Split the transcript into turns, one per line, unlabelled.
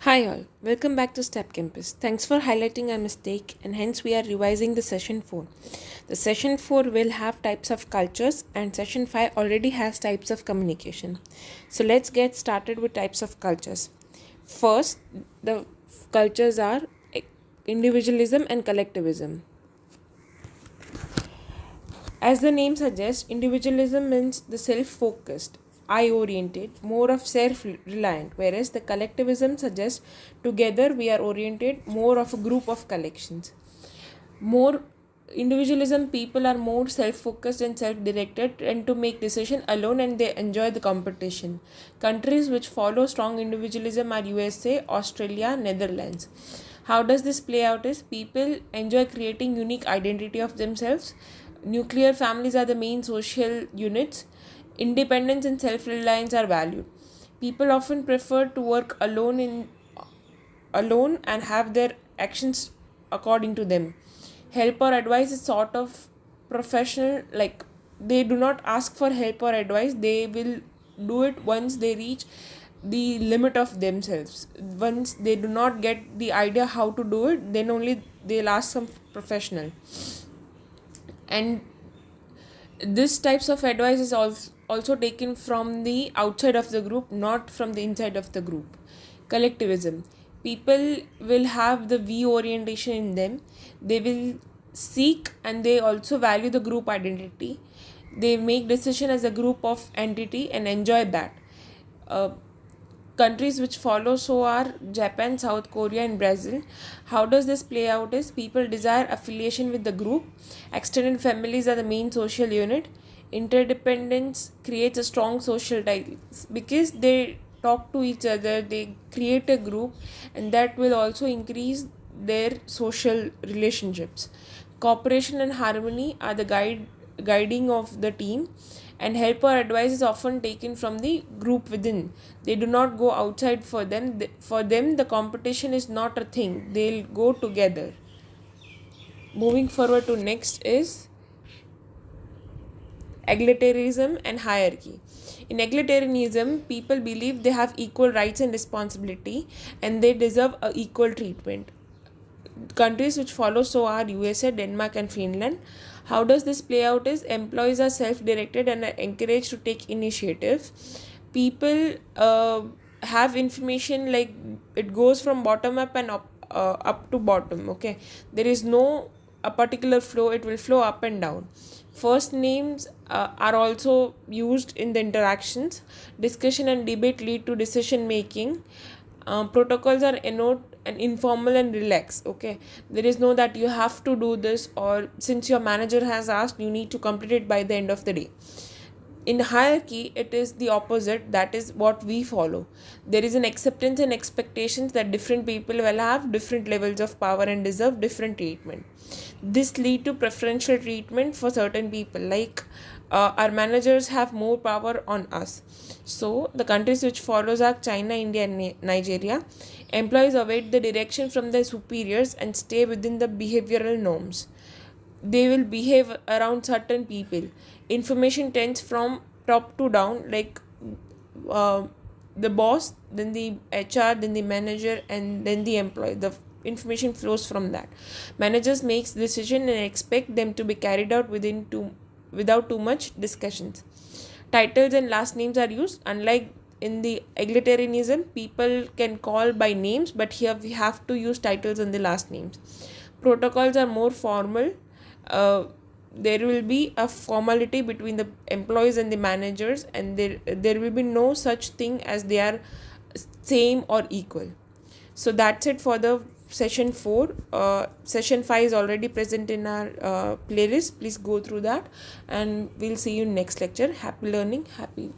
Hi all, welcome back to Step Campus. Thanks for highlighting our mistake and hence we are revising the session 4. The session 4 will have types of cultures and session 5 already has types of communication. So let's get started with types of cultures. First, the cultures are individualism and collectivism. As the name suggests, individualism means the self-focused, I-oriented, more of self-reliant, whereas the collectivism suggests together we are oriented, more of a group of collections. More individualism, people are more self-focused and self-directed and to make decision alone and they enjoy the competition. Countries which follow strong individualism are USA, Australia, Netherlands. How does this play out is people enjoy creating unique identity of themselves. Nuclear families are the main social units. Independence and self-reliance are valued. People often prefer to work alone and have their actions according to them. Help or advice is sort of professional, like they do not ask for help or advice, they will do it once they reach the limit of themselves. Once they do not get the idea how to do it, then only they'll ask some professional. And this types of advice is also taken from the outside of the group, not from the inside of the group. Collectivism, people will have the we orientation in them. They will seek and they also value the group identity. They make decision as a group of entity and enjoy that. Countries which follow so are Japan, South Korea and Brazil. How does this play out is people desire affiliation with the group. Extended families are the main social unit. Interdependence creates a strong social ties because they talk to each other, they create a group and that will also increase their social relationships. Cooperation and harmony are the guiding of the team, and help or advice is often taken from the group within. They do not go outside for them. For them, the competition is not a thing. They'll go together. Moving forward to next is egalitarianism and hierarchy. In egalitarianism, people believe they have equal rights and responsibility and they deserve a equal treatment. Countries which follow so are USA, Denmark and Finland. How does this play out is employees are self-directed and are encouraged to take initiative. People have information, like it goes from bottom up and up to bottom. Okay, there is no a particular flow, it will flow up and down. First names are also used in the interactions. Discussion and debate lead to decision making. Protocols are and informal and relaxed. Okay, there is no that you have to do this, or since your manager has asked, you need to complete it by the end of the day. In hierarchy, it is the opposite. That is what we follow. There is an acceptance and expectations that different people will have different levels of power and deserve different treatment. This lead to preferential treatment for certain people, like our managers have more power on us. So the countries which follows are China, India and Nigeria. Employees await the direction from their superiors and stay within the behavioral norms. They will behave around certain people. Information tends from top to down, like the boss, then the HR, then the manager and then the employee. The information flows from that. Managers makes decision and expect them to be carried out without too much discussions. Titles and last names are used. Unlike in the egalitarianism, people can call by names, but here we have to use titles and the last names. Protocols are more formal. There will be a formality between the employees and the managers, and there will be no such thing as they are same or equal. So that's it for the session 4. Session 5 is already present in our playlist. Please go through that and we'll see you next lecture. Happy learning. Happy